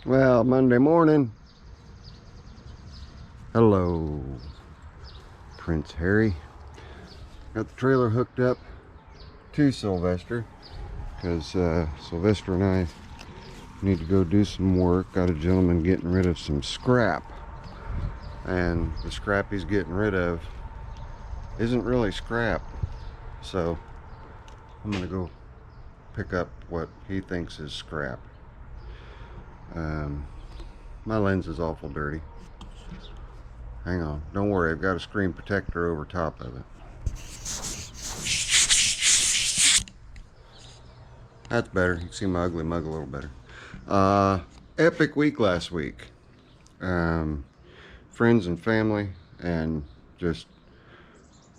Well, Monday morning. Hello, Prince Harry. Got the trailer hooked up to Sylvester because Sylvester and I need to go do some work. Got a gentleman getting rid of some scrap, and the scrap he's getting rid of isn't really scrap, so I'm gonna go pick up what he thinks is scrap. My lens is awful dirty. Hang on, don't worry, I've got a screen protector over top of it. That's better. You can see my ugly mug a little better. Epic week last week. Friends and family, and just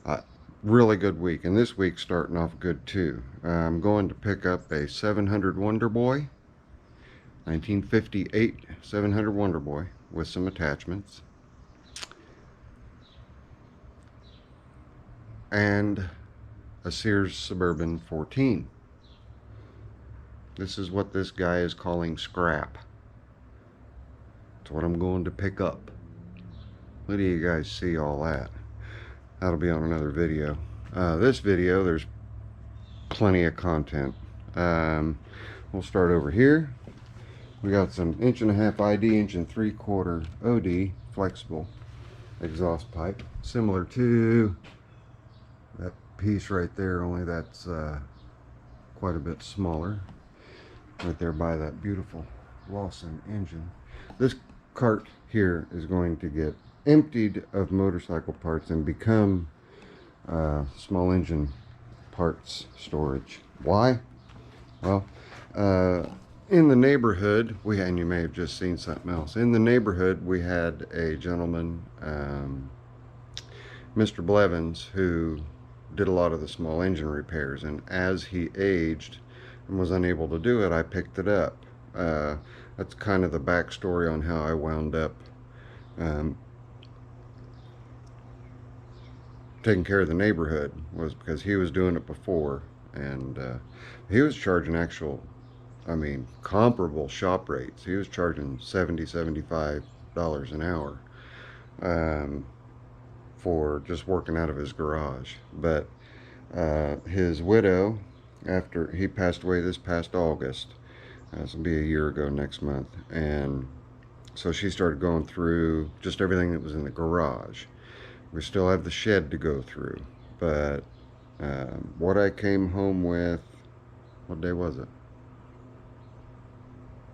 a really good week. And this week's starting off good too. I'm going to pick up a 700 Wonderboy, 1958 700 Wonderboy with some attachments. And a Sears Suburban 14. This is what this guy is calling scrap. It's what I'm going to pick up. Let you guys see all that. That'll be on another video. This video, there's plenty of content. We'll start over here. We got some 1.5" ID, 1.75" OD flexible exhaust pipe, similar to that piece right there, only that's quite a bit smaller, right there by that beautiful Lawson engine. This cart here is going to get emptied of motorcycle parts and become small engine parts storage. Why? Well, in the neighborhood, and you may have just seen something else. In the neighborhood, we had a gentleman, Mr. Blevins, who did a lot of the small engine repairs, and as he aged and was unable to do it, I picked it up. That's kind of the backstory on how I wound up taking care of the neighborhood, was because he was doing it before, and he was charging comparable shop rates. He was charging $75 an hour for just working out of his garage. But his widow, after he passed away this past August, this will be a year ago next month, and so she started going through just everything that was in the garage. We still have the shed to go through, but what I came home with, what day was it?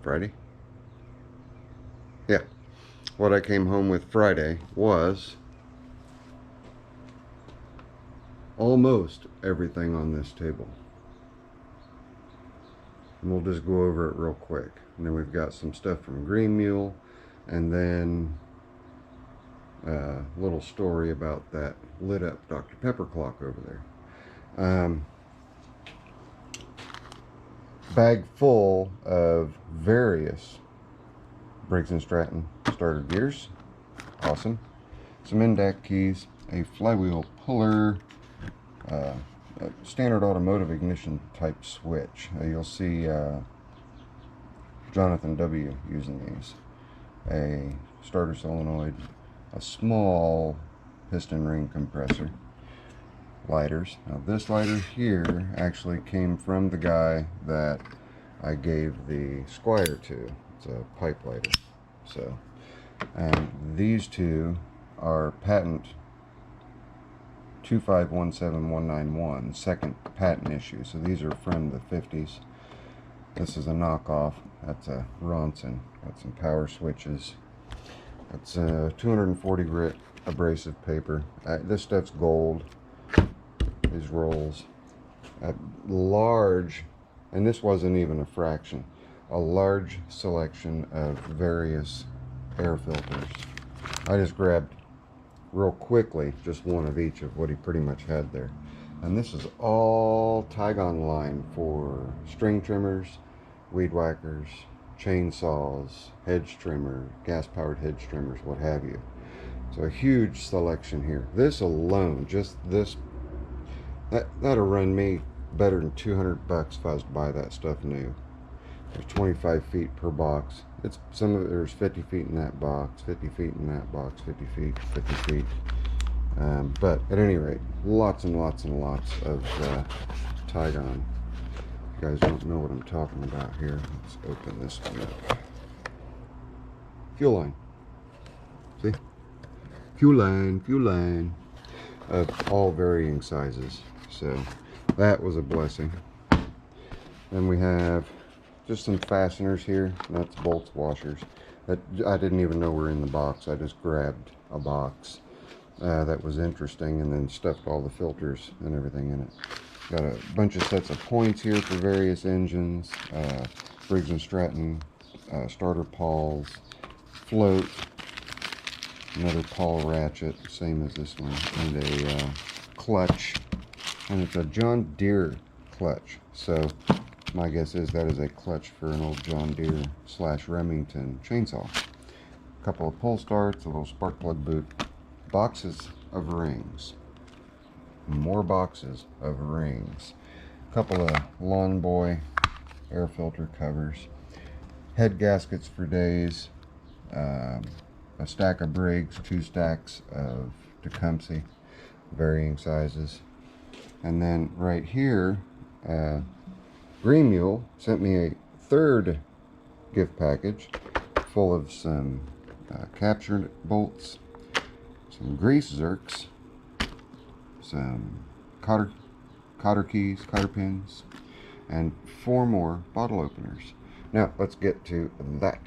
Friday? Yeah. What I came home with Friday was almost everything on this table. And we'll just go over it real quick. And then we've got some stuff from Green Mule, and then a little story about that lit up Dr. Pepper clock over there. Bag full of various Briggs and Stratton starter gears. Awesome. Some index keys, a flywheel puller, a standard automotive ignition type switch. You'll see Jonathan W. using these. A starter solenoid, a small piston ring compressor, lighters. Now this lighter here actually came from the guy that I gave the Squire to. It's a pipe lighter. So, and these two are patent 2517191, second patent issue. So these are from the 50s. This is a knockoff. That's a Ronson. Got some power switches. That's 240 grit abrasive paper. This stuff's gold. These rolls. A large, and this wasn't even a fraction, a large selection of various air filters. I just grabbed real quickly just one of each of what he pretty much had there. And this is all Tygon line for string trimmers, weed whackers, chainsaws, hedge trimmer, gas powered hedge trimmers, what have you. So a huge selection here. This alone, just this, that'll run me better than $200 if I was to buy that stuff new. There's 25 feet per box. It's some of it, there's 50 feet in that box, 50 feet in that box, 50 feet, 50 feet. But at any rate, lots and lots and lots of Tigon. You guys don't know what I'm talking about here. Let's open this one up. Fuel line. See? Fuel line. Of all varying sizes. So that was a blessing. Then we have just some fasteners here, nuts, bolts, washers. That I didn't even know were in the box. I just grabbed a box that was interesting and then stuffed all the filters and everything in it. Got a bunch of sets of points here for various engines, Briggs and Stratton, starter pawls, float, another pawl ratchet, same as this one, and a clutch, and it's a John Deere clutch. So my guess is that is a clutch for an old John Deere / Remington chainsaw. A couple of pull starts, a little spark plug boot, boxes of rings, more boxes of rings, a couple of Wonderboy air filter covers, head gaskets for days, a stack of Briggs, 2 stacks of Tecumseh, varying sizes. And then right here, Green Mule sent me a 3rd gift package full of some capture bolts, some grease zerks, some cotter keys, cotter pins, and 4 more bottle openers. Now let's get to that.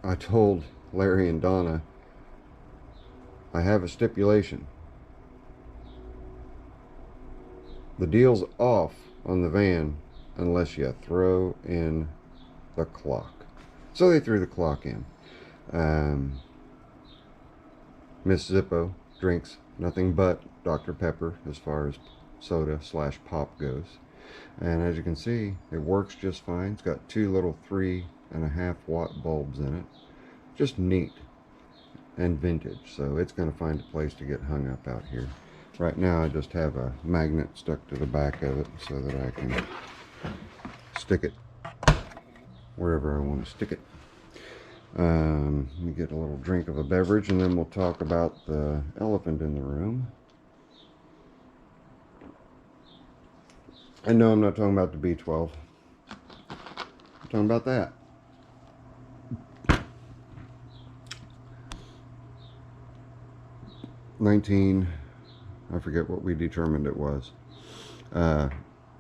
I told Larry and Donna I have a stipulation. The deal's off on the van unless you throw in the clock. So they threw the clock in. Miss Zippo drinks nothing but Dr. Pepper as far as soda / pop goes. And as you can see, it works just fine. It's got 2 little 3.5 watt bulbs in it. Just neat and vintage. So it's going to find a place to get hung up out here. Right now I just have a magnet stuck to the back of it so that I can stick it wherever I want to stick it. Let me get a little drink of a beverage and then we'll talk about the elephant in the room. And no, I'm not talking about the B12. I'm talking about that. I forget what we determined it was.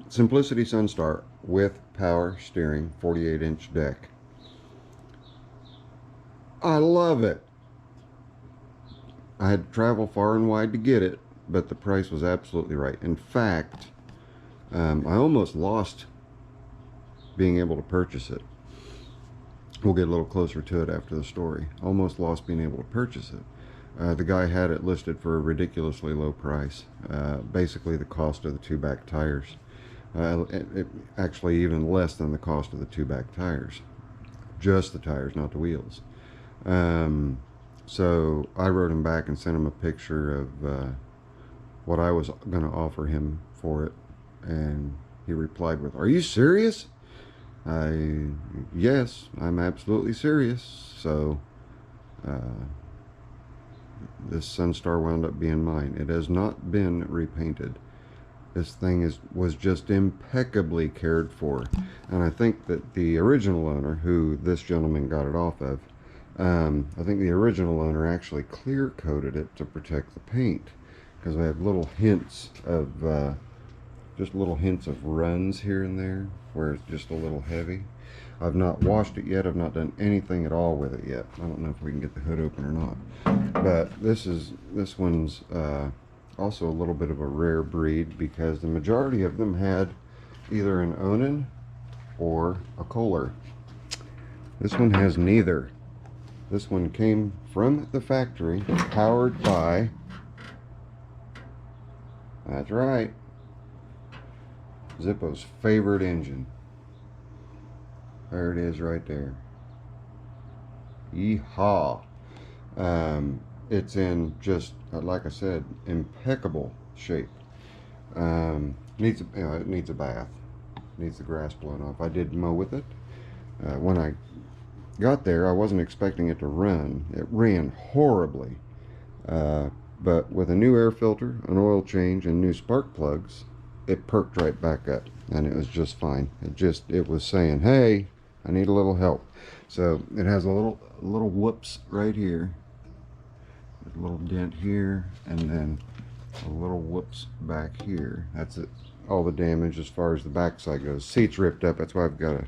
Simplicity Sunstar with power steering, 48-inch deck. I love it. I had to travel far and wide to get it, but the price was absolutely right. In fact, I almost lost being able to purchase it. We'll get a little closer to it after the story. Almost lost being able to purchase it. The guy had it listed for a ridiculously low price, basically the cost of the 2 back tires. Actually even less than the cost of the 2 back tires. Just the tires, not the wheels. So I wrote him back and sent him a picture of what I was going to offer him for it, and he replied with, "Are you serious?" Yes, I'm absolutely serious. So this Sunstar wound up being mine. It has not been repainted. This thing was just impeccably cared for, and I think that the original owner, who this gentleman got it off of, I think the original owner actually clear coated it to protect the paint, because I have little hints of just little hints of runs here and there where it's just a little heavy. I've not washed it yet. I've not done anything at all with it yet. I don't know if we can get the hood open or not, but this one's also a little bit of a rare breed, because the majority of them had either an Onan or a Kohler. This one has neither. This one came from the factory, powered by, that's right, Zippo's favorite engine. There it is right there. Yeehaw. It's in just, like I said, impeccable shape. It needs a bath. needs the grass blown off. I did mow with it. When I got there, I wasn't expecting it to run. It ran horribly. But with a new air filter, an oil change, and new spark plugs, it perked right back up, and it was just fine. It was saying, hey, I need a little help. So it has a little whoops right here, a little dent here, and then a little whoops back here. That's it. All the damage as far as the backside goes. Seat's ripped up. That's why I've got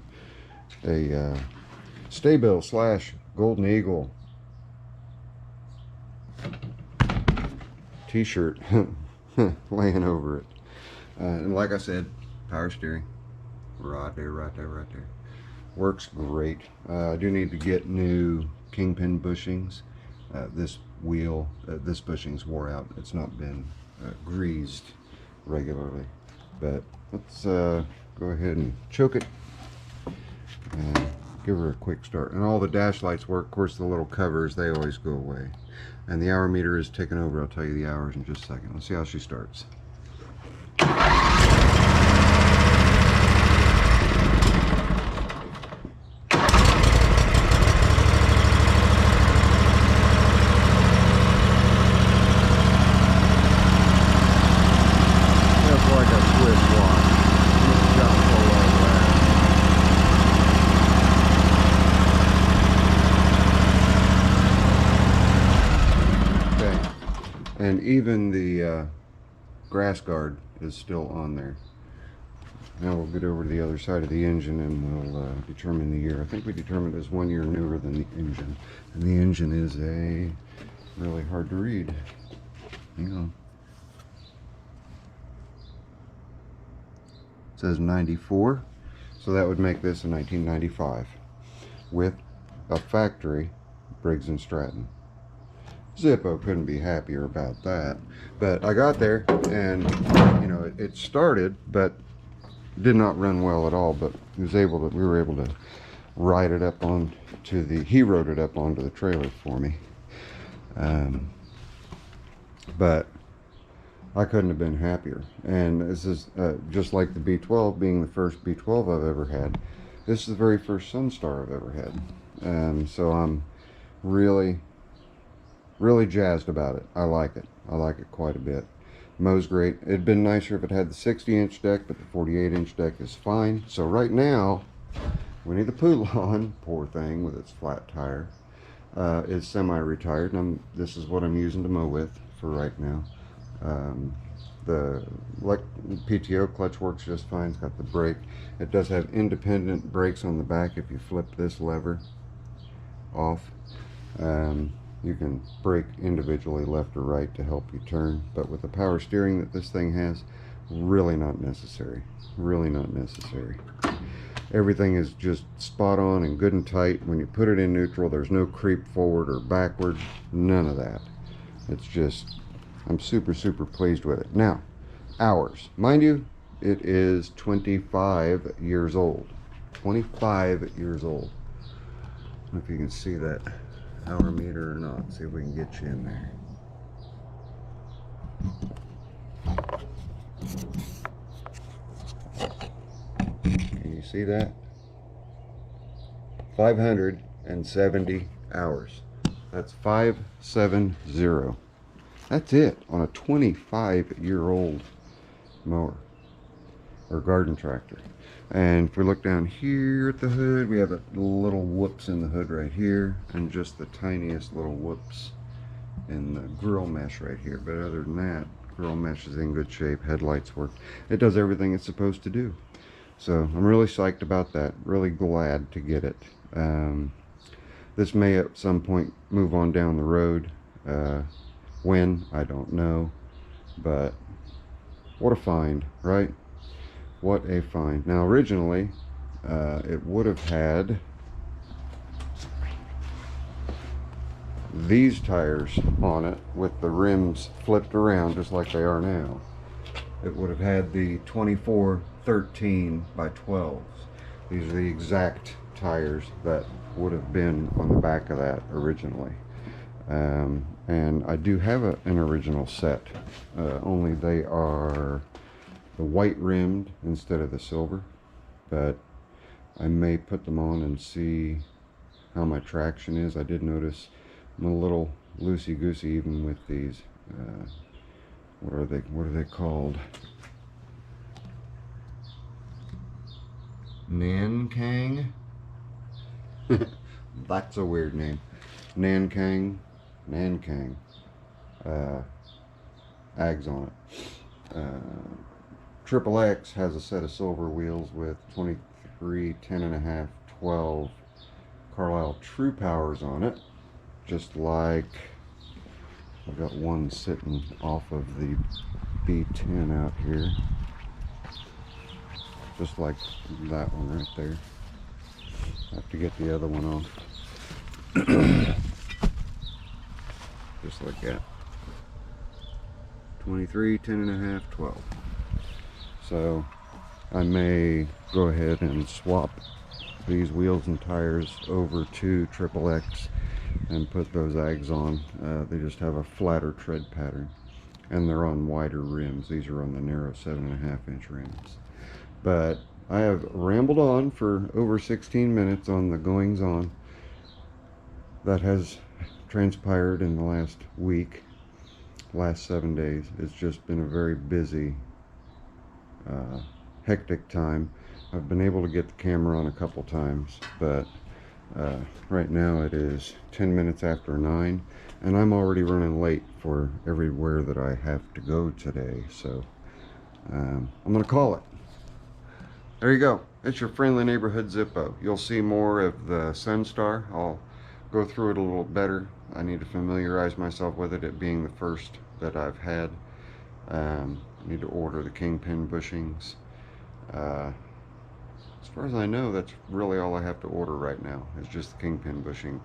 a Staybill / Golden Eagle t-shirt laying over it. And like I said, power steering right there. Works great. I do need to get new kingpin bushings. This wheel, this bushing's wore out. It's not been greased regularly. But let's go ahead and choke it and give her a quick start. And all the dash lights work. Of course, the little covers, they always go away. And the hour meter is ticking over. I'll tell you the hours in just a second. Let's see how she starts. And even the grass guard is still on there. Now we'll get over to the other side of the engine and we'll determine the year. I think we determined it's 1 year newer than the engine. And the engine is really hard to read. Hang on. It says 94. So that would make this a 1995 with a factory Briggs and Stratton. Zippo couldn't be happier about that. But I got there and, you know, it started, but did not run well at all. But we were able to ride it up he rode it up onto the trailer for me. But I couldn't have been happier. And this is just like the B12 being the first B12 I've ever had. This is the very first Sunstar I've ever had. So I'm really jazzed about it. I like it. I like it quite a bit. Mow's great. It'd been nicer if it had the 60-inch deck, but the 48-inch deck is fine. So right now, Winnie the Pooh lawn, poor thing with its flat tire, is semi-retired. And this is what I'm using to mow with for right now. The PTO clutch works just fine. It's got the brake. It does have independent brakes on the back if you flip this lever off. You can brake individually left or right to help you turn, but with the power steering that this thing has, really not necessary. Really not necessary. Everything is just spot on and good and tight. When you put it in neutral, there's no creep forward or backward. None of that. It's just, I'm super pleased with it. Now, hours. Mind you, it is 25 years old. 25 years old. I don't know if you can see that hour meter or not. See if we can get you in there. Can you see that? 570 hours. That's 570. That's it on a 25-year-old mower or garden tractor. And if we look down here at the hood, we have a little whoops in the hood right here, and just the tiniest little whoops in the grill mesh right here. But other than that, grill mesh is in good shape. Headlights work. It does everything it's supposed to do. So I'm really psyched about that. Really glad to get it. This may at some point move on down the road. When, I don't know. But what a find, right? What a find. Now originally it would have had these tires on it with the rims flipped around just like they are now. It would have had the 24 13 by 12s. These are the exact tires that would have been on the back of that originally. And I do have an original set, only they are the white rimmed instead of the silver. but I may put them on and see how my traction is. I did notice I'm a little loosey-goosey even with these. What are they called? Nankang? That's a weird name. Nankang. Ags on it. Triple X has a set of silver wheels with 23, 10.5, 12 Carlisle True Powers on it. Just like I've got one sitting off of the B10 out here. Just like that one right there. I have to get the other one off. Just like that. 23, 10.5, 12. So I may go ahead and swap these wheels and tires over to Triple X and put those Ags on. They just have a flatter tread pattern and they're on wider rims. These are on the narrow 7.5-inch rims. But I have rambled on for over 16 minutes on the goings on that has transpired in the last week, last 7 days. It's just been a very busy, hectic time. I've been able to get the camera on a couple times, but right now it is 10 minutes after 9 and I'm already running late for everywhere that I have to go today. So I'm gonna call it. There you go. It's your friendly neighborhood Zippo. You'll see more of the Sunstar. I'll go through it a little better. I need to familiarize myself with it being the first that I've had. I need to order the kingpin bushings. As far as I know, that's really all I have to order right now, is just the kingpin bushing.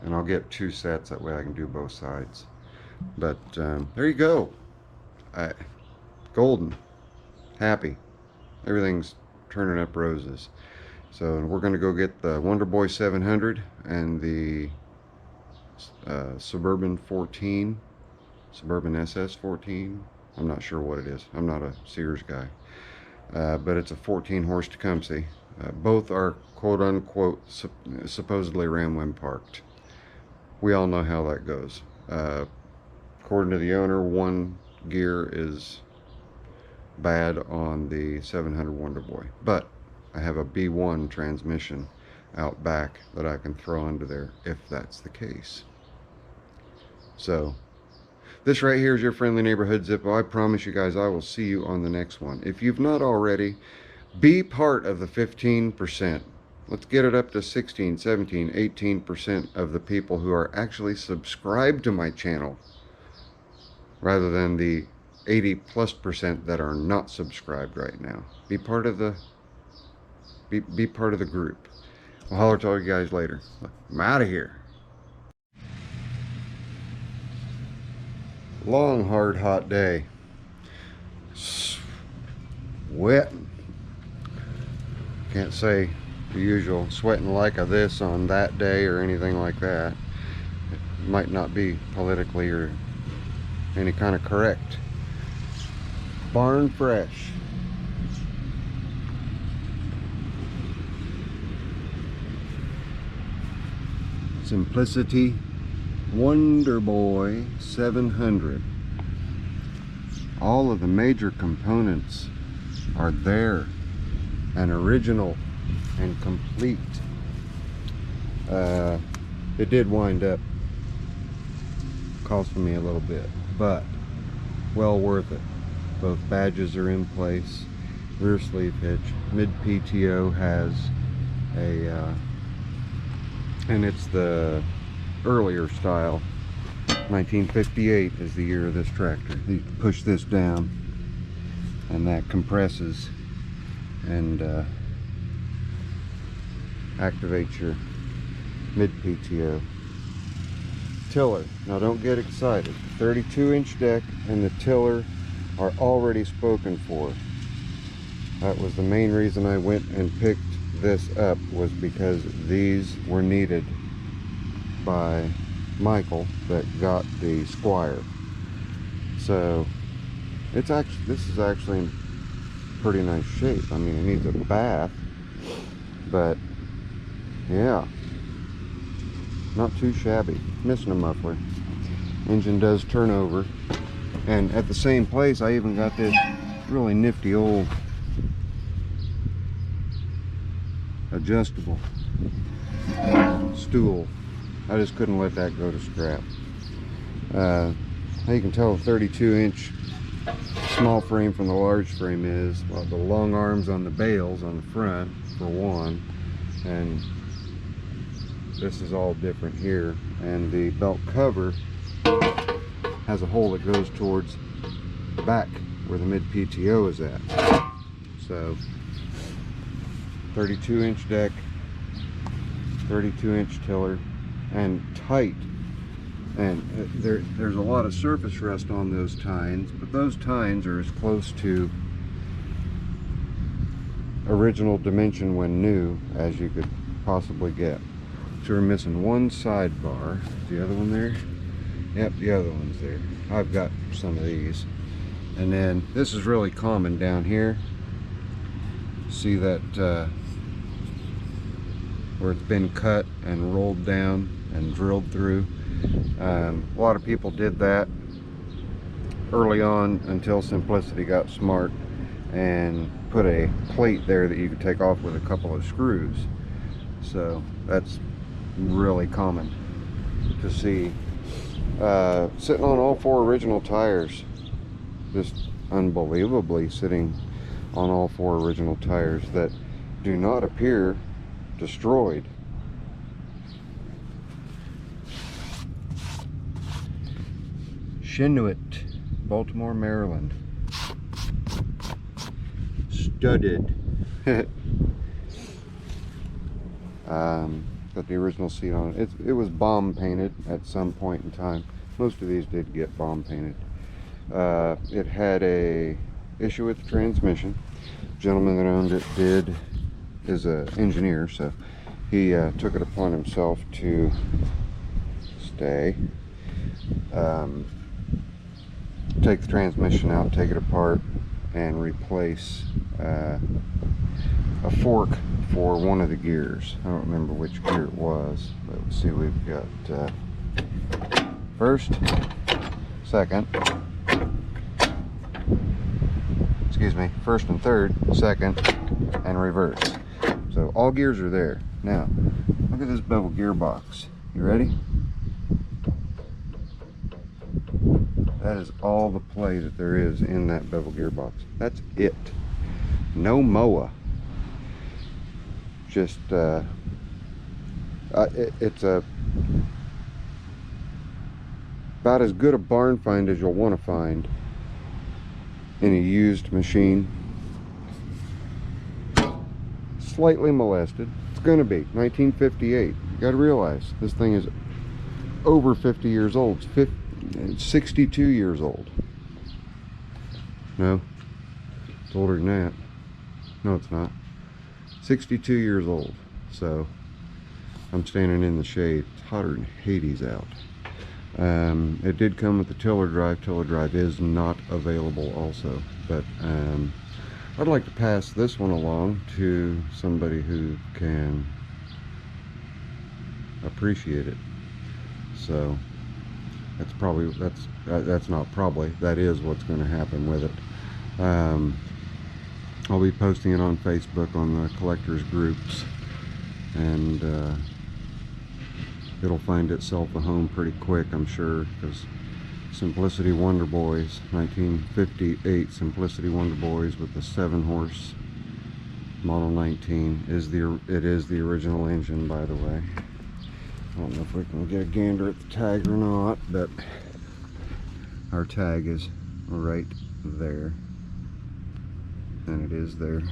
And I'll get 2 sets, that way I can do both sides. But there you go. Golden. Happy. Everything's turning up roses. So we're going to go get the Wonderboy 700 and the Suburban SS 14. I'm not sure what it is. I'm not a Sears guy. But it's a 14 horse Tecumseh. Both are quote unquote supposedly ran when parked. We all know how that goes. According to the owner, one gear is bad on the 700 Wonderboy, but I have a B1 transmission out back that I can throw under there if that's the case. So this right here is your friendly neighborhood Zippo. I promise you guys I will see you on the next one. If you've not already, be part of the 15%. Let's get it up to 16, 17, 18% of the people who are actually subscribed to my channel, rather than the 80+% that are not subscribed right now. Be part of the part of the group. I'll holler to all you guys later. I'm out of here. Long, hard, hot day. Sweating. Can't say the usual sweating like a this on that day or anything like that. It might not be politically or any kind of correct. Barn fresh. Simplicity Wonderboy 700. All of the major components are there and original and complete. It did wind up costing me a little bit, but well worth it. Both badges are in place. Rear sleeve hitch. Mid PTO has a and it's the earlier style. 1958 is the year of this tractor. You push this down and that compresses and activates your mid PTO. Tiller. Now don't get excited. 32-inch deck and the tiller are already spoken for. That was the main reason I went and picked this up, was because these were needed by Michael that got the Squire. So it's actually, this is actually in pretty nice shape. I mean, it needs a bath, But yeah, not too shabby. Missing a muffler. Engine does turn over, and at the same place I even got this really nifty old adjustable stool. I just couldn't let that go to scrap. How you can tell a 32-inch small frame from the large frame is, well, the long arms on the bales on the front for one, and this is all different here, and the belt cover has a hole that goes towards the back where the mid PTO is at. So 32-inch deck, 32-inch tiller, and tight. And there's a lot of surface rust on those tines, but those tines are as close to original dimension when new as you could possibly get. So we're missing one side bar. Is the other one there? Yep, the other one's there. I've got some of these. And then this is really common down here. See that where it's been cut and rolled down and drilled through. A lot of people did that early on until Simplicity got smart and put a plate there that you could take off with a couple of screws. So that's really common to see. Sitting on all four original tires, just unbelievably sitting on all four original tires that do not appear destroyed. Chinuit, Baltimore, Maryland. Studded. Got the original seat on it. It was bomb painted at some point in time. Most of these did get bomb painted. It had a issue with the transmission. The gentleman that owned it is an engineer, so he took it upon himself to take the transmission out, take it apart, and replace a fork for one of the gears. I don't remember which gear it was, but let's see, we've got first, second, excuse me, first and third, second, and reverse. So all gears are there. Now, look at this bevel gearbox. You ready? That is all the play that there is in that bevel gearbox. That's it. No MOA. Just it's about as good a barn find as you'll want to find in a used machine. Slightly molested. It's going to be 1958. You got to realize this thing is over 50 years old. It's 62 years old. No, it's older than that. No, it's not. 62 years old. So I'm standing in the shade. It's hotter than Hades out. It did come with the tiller drive. Tiller drive is not available also, but I'd like to pass this one along to somebody who can appreciate it. So that's not probably, that is what's going to happen with it. I'll be posting it on Facebook on the collectors groups, and it'll find itself a home pretty quick, I'm sure, because Simplicity Wonderboys, 1958 Simplicity Wonderboys with the 7-horse Model 19 is the original engine, by the way. I don't know if we can get a gander at the tag or not, but our tag is right there. And it is there.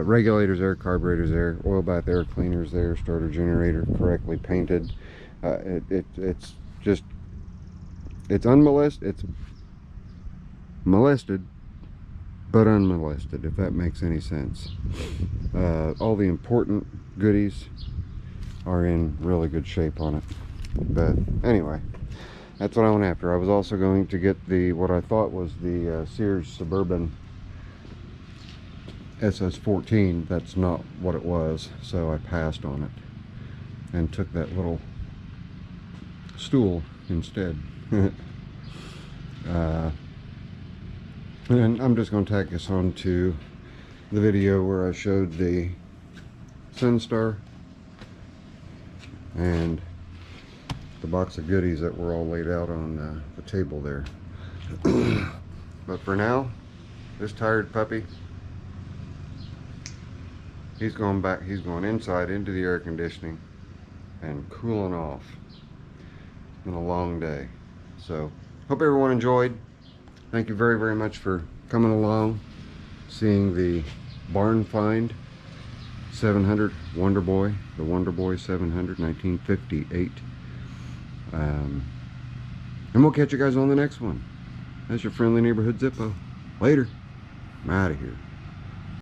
Regulators there, carburetors there, oil bath air cleaners there, starter generator correctly painted. It's just, it's unmolested, it's molested but unmolested, if that makes any sense. All the important goodies are in really good shape on it. But anyway, that's what I went after. I was also going to get what I thought was the Sears Suburban SS14, that's not what it was, so I passed on it and took that little stool instead. And I'm just going to tack us on to the video where I showed the Sunstar and the box of goodies that were all laid out on the table there. But for now, this tired puppy, he's going back, he's going inside into the air conditioning and cooling off. It's been a long day. So hope everyone enjoyed. Thank you very, very much for coming along, seeing the barn find 700 Wonderboy, the Wonderboy 700, 1958. And we'll catch you guys on the next one. That's your friendly neighborhood Zippo. Later. I'm out of here.